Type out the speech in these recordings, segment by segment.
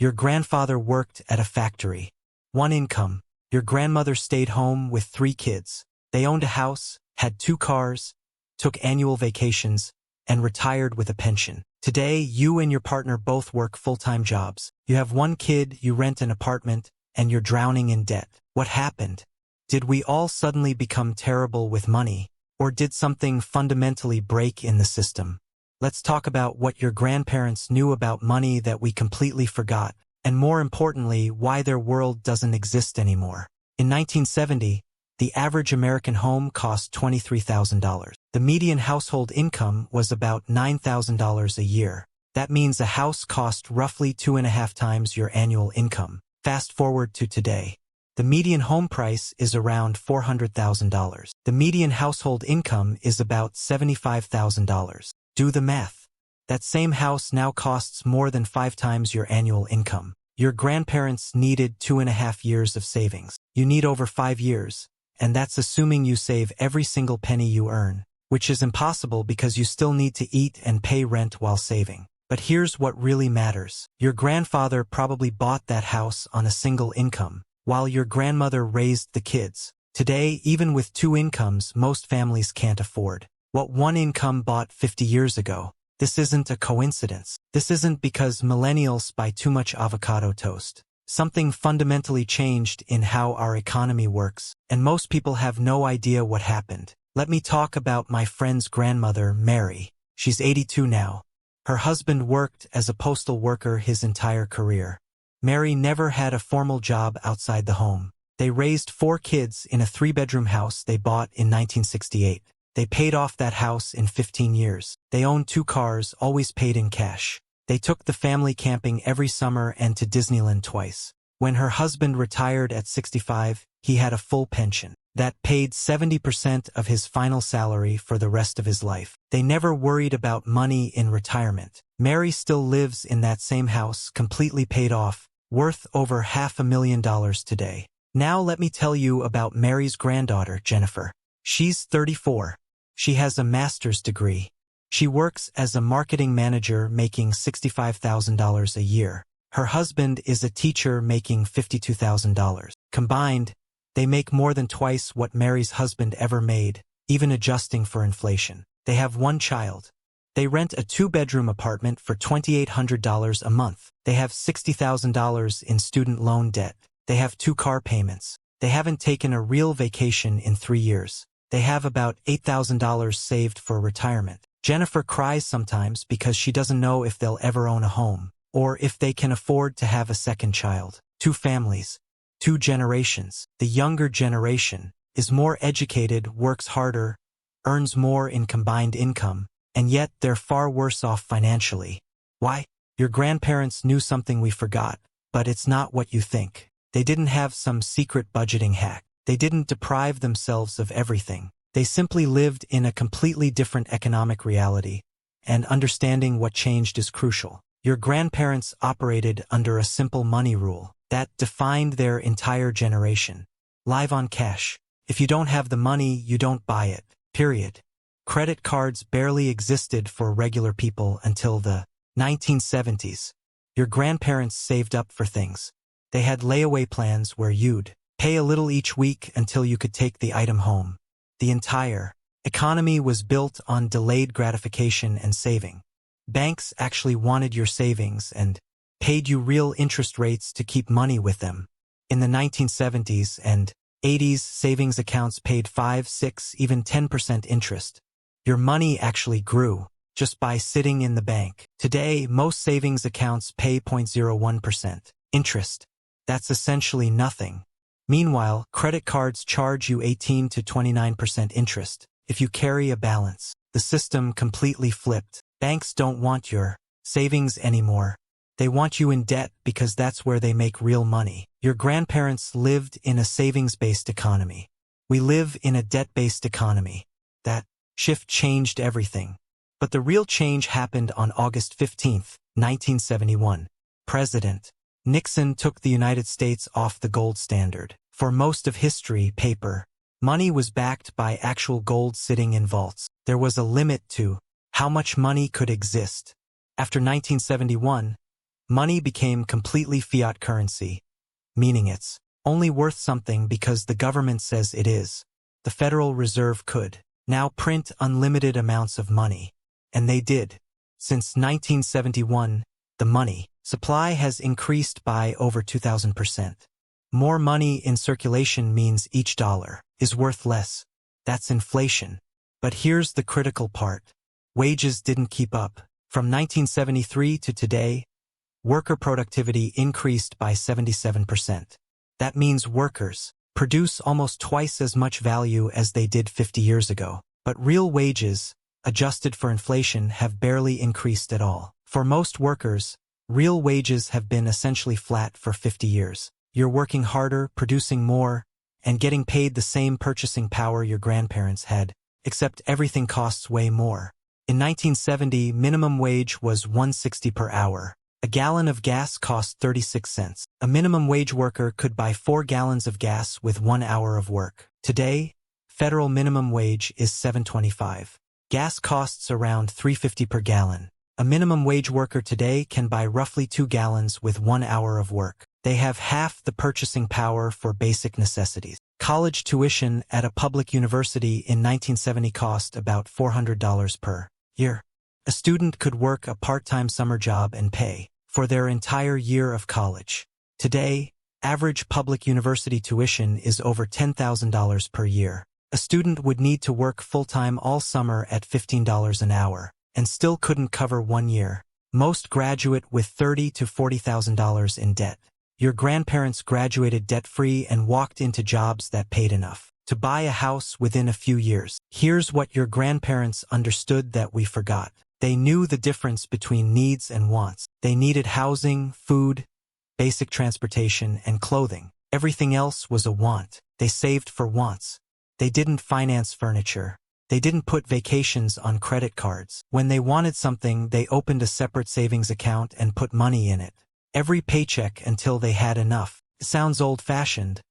Your grandfather worked at a factory. One income. Your grandmother stayed home with 3 kids. They owned a house, had 2 cars, took annual vacations, and retired with a pension. Today, you and your partner both work full-time jobs. You have 1 kid, you rent an apartment, and you're drowning in debt. What happened? Did we all suddenly become terrible with money? Or did something fundamentally break in the system? Let's talk about what your grandparents knew about money that we completely forgot, and more importantly, why their world doesn't exist anymore. In 1970, the average American home cost $23,000. The median household income was about $9,000 a year. That means a house cost roughly 2.5 times your annual income. Fast forward to today. The median home price is around $400,000. The median household income is about $75,000. Do the math. That same house now costs more than 5 times your annual income. Your grandparents needed 2.5 years of savings. You need over 5 years, and that's assuming you save every single penny you earn, which is impossible because you still need to eat and pay rent while saving. But here's what really matters. Your grandfather probably bought that house on a single income, while your grandmother raised the kids. Today, even with 2 incomes, most families can't afford what 1 income bought 50 years ago. This isn't a coincidence. This isn't because millennials buy too much avocado toast. Something fundamentally changed in how our economy works, and most people have no idea what happened. Let me talk about my friend's grandmother, Mary. She's 82 now. Her husband worked as a postal worker his entire career. Mary never had a formal job outside the home. They raised 4 kids in a 3-bedroom house they bought in 1968. They paid off that house in 15 years. They owned 2 cars, always paid in cash. They took the family camping every summer and to Disneyland twice. When her husband retired at 65, he had a full pension that paid 70% of his final salary for the rest of his life. They never worried about money in retirement. Mary still lives in that same house, completely paid off, worth over $500,000 today. Now let me tell you about Mary's granddaughter, Jennifer. She's 34. She has a master's degree. She works as a marketing manager making $65,000 a year. Her husband is a teacher making $52,000. Combined, they make more than twice what Mary's husband ever made, even adjusting for inflation. They have 1 child. They rent a 2-bedroom apartment for $2,800 a month. They have $60,000 in student loan debt. They have 2 car payments. They haven't taken a real vacation in 3 years. They have about $8,000 saved for retirement. Jennifer cries sometimes because she doesn't know if they'll ever own a home, or if they can afford to have a second child. 2 families, 2 generations. The younger generation is more educated, works harder, earns more in combined income, and yet they're far worse off financially. Why? Your grandparents knew something we forgot, but it's not what you think. They didn't have some secret budgeting hack. They didn't deprive themselves of everything. They simply lived in a completely different economic reality, and understanding what changed is crucial. Your grandparents operated under a simple money rule that defined their entire generation. Live on cash. If you don't have the money, you don't buy it. Period. Credit cards barely existed for regular people until the 1970s. Your grandparents saved up for things. They had layaway plans where you'd pay a little each week until you could take the item home. The entire economy was built on delayed gratification and saving. Banks actually wanted your savings and paid you real interest rates to keep money with them. In the 1970s and 80s, savings accounts paid 5, 6, even 10% interest. Your money actually grew just by sitting in the bank. Today, most savings accounts pay 0.01% interest. That's essentially nothing. Meanwhile, credit cards charge you 18 to 29% interest if you carry a balance. The system completely flipped. Banks don't want your savings anymore. They want you in debt because that's where they make real money. Your grandparents lived in a savings-based economy. We live in a debt-based economy. That shift changed everything. But the real change happened on August 15, 1971. President Nixon took the United States off the gold standard. For most of history, paper money was backed by actual gold sitting in vaults. There was a limit to how much money could exist. After 1971, Money became completely fiat currency, meaning it's only worth something because the government says it is. The Federal Reserve could now print unlimited amounts of money, and they did. Since 1971, the money supply has increased by over 2,000%. More money in circulation means each dollar is worth less. That's inflation. But here's the critical part. Wages didn't keep up. From 1973 to today, worker productivity increased by 77%. That means workers produce almost twice as much value as they did 50 years ago. But real wages, adjusted for inflation, have barely increased at all. For most workers, real wages have been essentially flat for 50 years. You're working harder, producing more, and getting paid the same purchasing power your grandparents had, except everything costs way more. In 1970, minimum wage was $1.60 per hour. A gallon of gas cost 36 cents. A minimum wage worker could buy 4 gallons of gas with 1 hour of work. Today, federal minimum wage is $7.25. Gas costs around $3.50 per gallon. A minimum wage worker today can buy roughly 2 gallons with 1 hour of work. They have half the purchasing power for basic necessities. College tuition at a public university in 1970 cost about $400 per year. A student could work a part-time summer job and pay for their entire year of college. Today, average public university tuition is over $10,000 per year. A student would need to work full-time all summer at $15 an hour, and still couldn't cover 1 year. Most graduate with $30,000 to $40,000 in debt. Your grandparents graduated debt-free and walked into jobs that paid enough to buy a house within a few years. Here's what your grandparents understood that we forgot. They knew the difference between needs and wants. They needed housing, food, basic transportation, and clothing. Everything else was a want. They saved for wants. They didn't finance furniture. They didn't put vacations on credit cards. When they wanted something, they opened a separate savings account and put money in it. Every paycheck until they had enough. It sounds old-fashioned,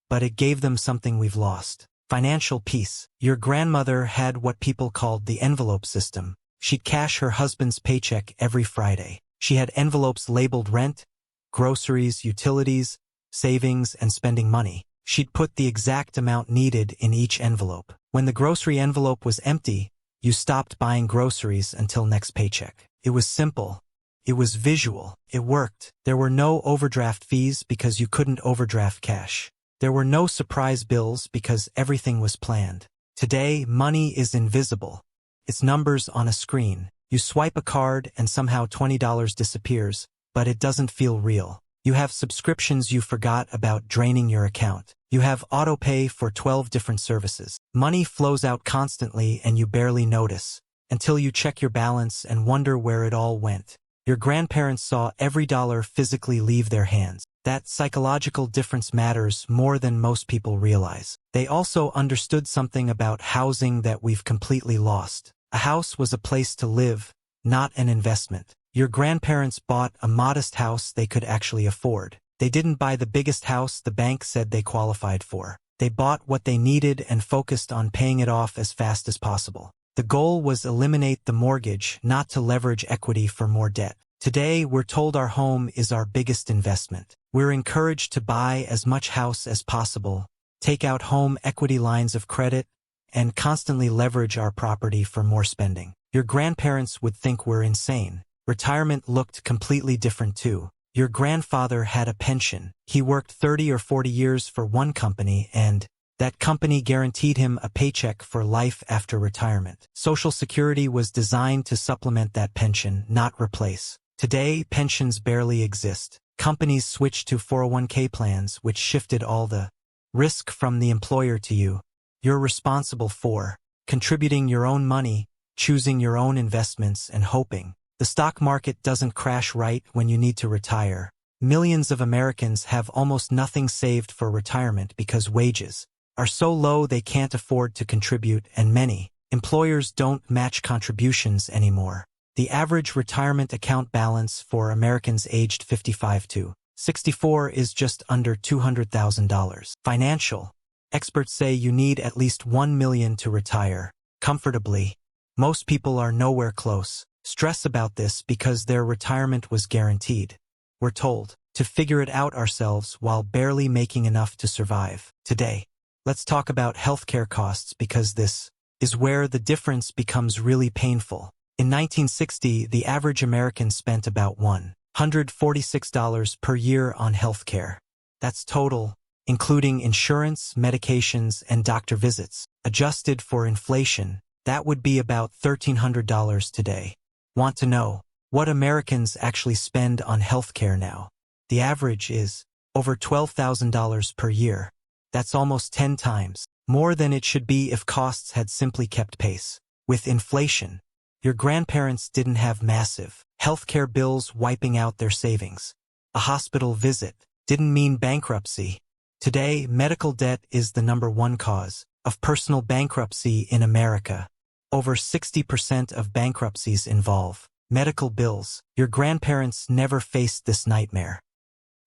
but it gave them something we've lost. Financial peace. Your grandmother had what people called the envelope system. She'd cash her husband's paycheck every Friday. She had envelopes labeled rent, groceries, utilities, savings, and spending money. She'd put the exact amount needed in each envelope. When the grocery envelope was empty, you stopped buying groceries until next paycheck. It was simple. It was visual. It worked. There were no overdraft fees because you couldn't overdraft cash. There were no surprise bills because everything was planned. Today, money is invisible. It's numbers on a screen. You swipe a card and somehow $20 disappears, but it doesn't feel real. You have subscriptions you forgot about draining your account. You have autopay for 12 different services. Money flows out constantly and you barely notice, until you check your balance and wonder where it all went. Your grandparents saw every dollar physically leave their hands. That psychological difference matters more than most people realize. They also understood something about housing that we've completely lost. A house was a place to live, not an investment. Your grandparents bought a modest house they could actually afford. They didn't buy the biggest house the bank said they qualified for. They bought what they needed and focused on paying it off as fast as possible. The goal was eliminate the mortgage, not to leverage equity for more debt. Today, we're told our home is our biggest investment. We're encouraged to buy as much house as possible, take out home equity lines of credit, and constantly leverage our property for more spending. Your grandparents would think we're insane. Retirement looked completely different too. Your grandfather had a pension. He worked 30 or 40 years for one company and that company guaranteed him a paycheck for life after retirement. Social Security was designed to supplement that pension, not replace. Today, pensions barely exist. Companies switched to 401k plans, which shifted all the risk from the employer to you. You're responsible for contributing your own money, choosing your own investments, and hoping the stock market doesn't crash right when you need to retire. Millions of Americans have almost nothing saved for retirement because wages are so low they can't afford to contribute, and many employers don't match contributions anymore. The average retirement account balance for Americans aged 55 to 64 is just under $200,000. Financial experts say you need at least $1 million to retire comfortably. Most people are nowhere close. Stress about this because their retirement was guaranteed. we're told, to figure it out ourselves while barely making enough to survive. Today, let's talk about healthcare costs because this is where the difference becomes really painful. In 1960, the average American spent about $146 per year on healthcare. That's total, including insurance, medications, and doctor visits. Adjusted for inflation, that would be about $1,300 today. Want to know what Americans actually spend on healthcare now? The average is over $12,000 per year. That's almost 10 times more than it should be if costs had simply kept pace with inflation. Your grandparents didn't have massive healthcare bills wiping out their savings. A hospital visit didn't mean bankruptcy. Today, medical debt is the #1 cause of personal bankruptcy in America. Over 60% of bankruptcies involve medical bills. Your grandparents never faced this nightmare.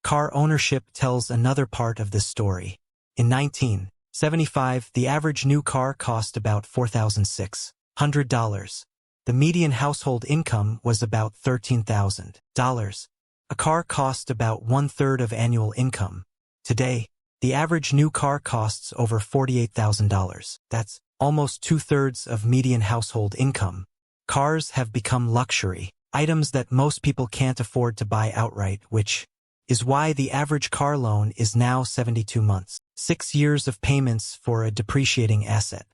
Car ownership tells another part of this story. In 1975, the average new car cost about $4,600. The median household income was about $13,000. A car cost about 1/3 of annual income. Today, the average new car costs over $48,000. That's almost 2/3 of median household income. Cars have become luxury, items that most people can't afford to buy outright, which is why the average car loan is now 72 months. 6 years of payments for a depreciating asset.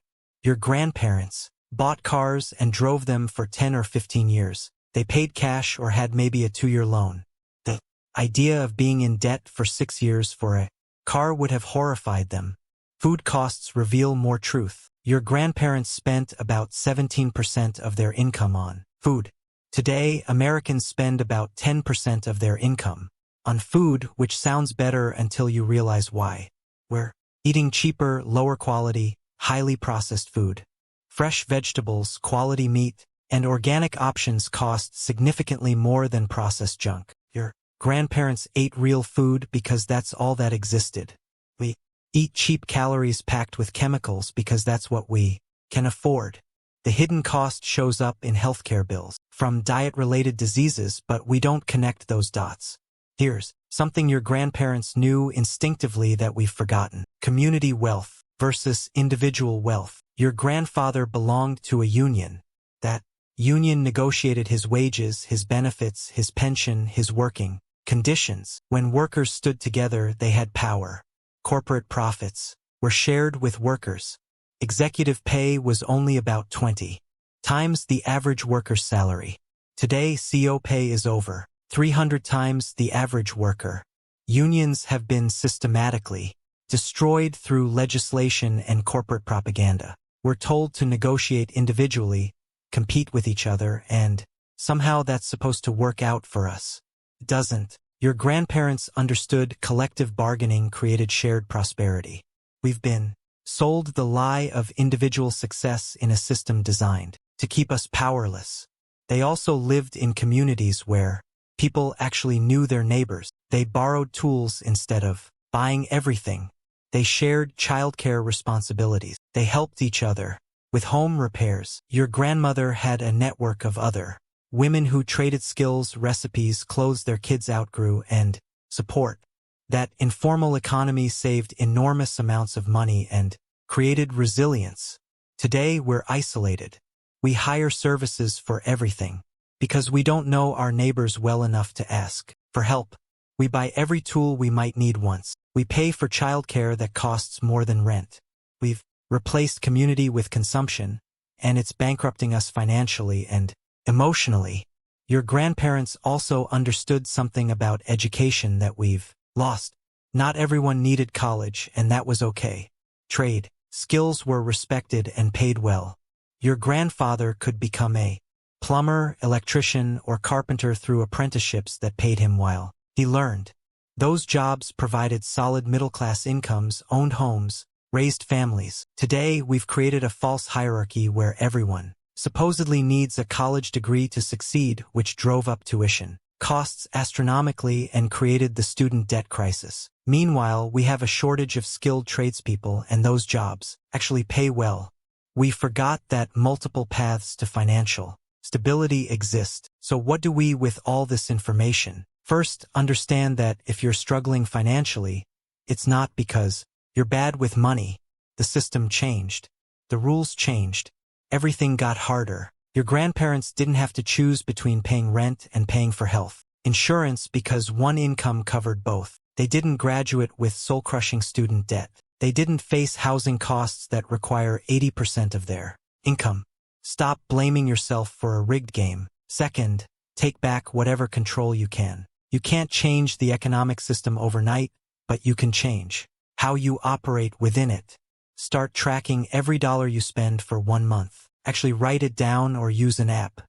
Your grandparents bought cars and drove them for 10 or 15 years. They paid cash or had maybe a 2-year loan. The idea of being in debt for 6 years for a car would have horrified them. Food costs reveal more truth. Your grandparents spent about 17% of their income on food. Today, Americans spend about 10% of their income on food, which sounds better until you realize why. We're eating cheaper, lower quality, highly processed food. Fresh vegetables, quality meat, and organic options cost significantly more than processed junk. Your grandparents ate real food because that's all that existed. We eat cheap calories packed with chemicals because that's what we can afford. The hidden cost shows up in healthcare bills from diet-related diseases, but we don't connect those dots. Here's something your grandparents knew instinctively that we've forgotten. Community wealth versus individual wealth. Your grandfather belonged to a union. That union negotiated his wages, his benefits, his pension, his working conditions. When workers stood together, they had power. Corporate profits were shared with workers. Executive pay was only about 20 times the average worker's salary. Today, CO pay is over 300 times the average worker. Unions have been systematically destroyed through legislation and corporate propaganda. We're told to negotiate individually, compete with each other, and somehow that's supposed to work out for us. It doesn't. Your grandparents understood collective bargaining created shared prosperity. We've been sold the lie of individual success in a system designed to keep us powerless. They also lived in communities where people actually knew their neighbors. They borrowed tools instead of buying everything. They shared childcare responsibilities. They helped each other with home repairs. Your grandmother had a network of other women who traded skills, recipes, clothes their kids outgrew, and support. That informal economy saved enormous amounts of money and created resilience. Today, we're isolated. We hire services for everything because we don't know our neighbors well enough to ask for help. We buy every tool we might need once. We pay for childcare that costs more than rent. We've replaced community with consumption, and it's bankrupting us financially and emotionally. Your grandparents also understood something about education that we've lost. Not everyone needed college, and that was okay. Trade skills were respected and paid well. Your grandfather could become a plumber, electrician, or carpenter through apprenticeships that paid him while he learned. Those jobs provided solid middle-class incomes, owned homes, raised families. Today, we've created a false hierarchy where everyone supposedly needs a college degree to succeed, which drove up tuition costs astronomically and created the student debt crisis. Meanwhile, we have a shortage of skilled tradespeople, and those jobs actually pay well. We forgot that multiple paths to financial stability exist. So what do we with all this information? First, understand that if you're struggling financially, it's not because you're bad with money. The system changed. The rules changed. Everything got harder. Your grandparents didn't have to choose between paying rent and paying for health insurance because one income covered both. They didn't graduate with soul-crushing student debt. They didn't face housing costs that require 80% of their income. Stop blaming yourself for a rigged game. Second, take back whatever control you can. You can't change the economic system overnight, but you can change how you operate within it. Start tracking every dollar you spend for 1 month. Actually write it down or use an app.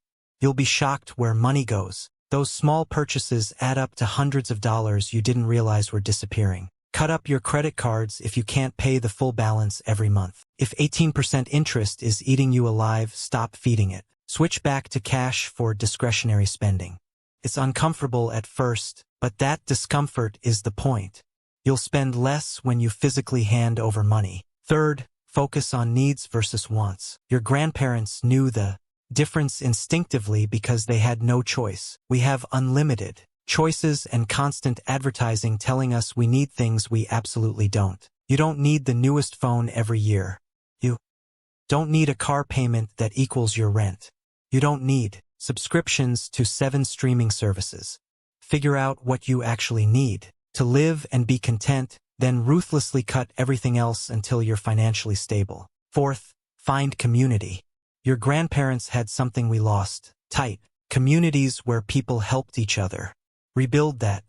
You'll be shocked where money goes. Those small purchases add up to hundreds of dollars you didn't realize were disappearing. Cut up your credit cards if you can't pay the full balance every month. If 18% interest is eating you alive, stop feeding it. Switch back to cash for discretionary spending. It's uncomfortable at first, but that discomfort is the point. You'll spend less when you physically hand over money. Third, focus on needs versus wants. Your grandparents knew the difference instinctively because they had no choice. We have unlimited choices and constant advertising telling us we need things we absolutely don't. You don't need the newest phone every year. You don't need a car payment that equals your rent. You don't need subscriptions to 7 streaming services. Figure out what you actually need to live and be content, then ruthlessly cut everything else until you're financially stable. Fourth, find community. Your grandparents had something we lost: tight communities where people helped each other. Rebuild that.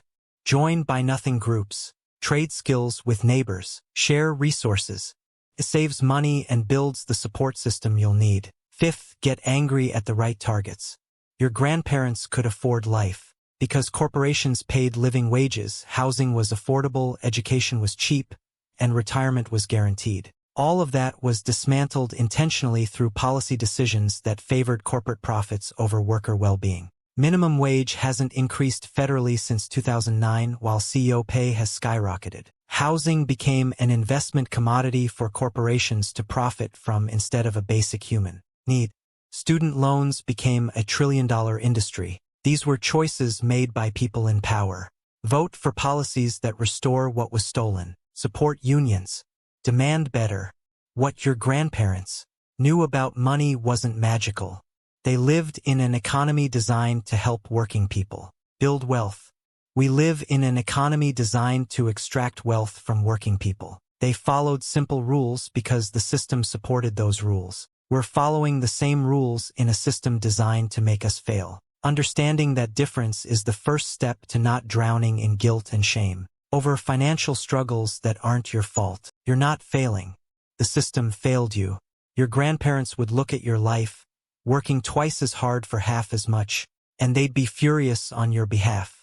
Join Buy Nothing groups. Trade skills with neighbors. Share resources. It saves money and builds the support system you'll need. Fifth, get angry at the right targets. Your grandparents could afford life because corporations paid living wages, housing was affordable, education was cheap, and retirement was guaranteed. All of that was dismantled intentionally through policy decisions that favored corporate profits over worker well-being. Minimum wage hasn't increased federally since 2009, while CEO pay has skyrocketed. Housing became an investment commodity for corporations to profit from instead of a basic human need. Student loans became a trillion-dollar industry. These were choices made by people in power. Vote for policies that restore what was stolen. Support unions. Demand better. What your grandparents knew about money wasn't magical. They lived in an economy designed to help working people build wealth. We live in an economy designed to extract wealth from working people. They followed simple rules because the system supported those rules. We're following the same rules in a system designed to make us fail. Understanding that difference is the first step to not drowning in guilt and shame over financial struggles that aren't your fault. You're not failing. The system failed you. Your grandparents would look at your life, working twice as hard for half as much, and they'd be furious on your behalf.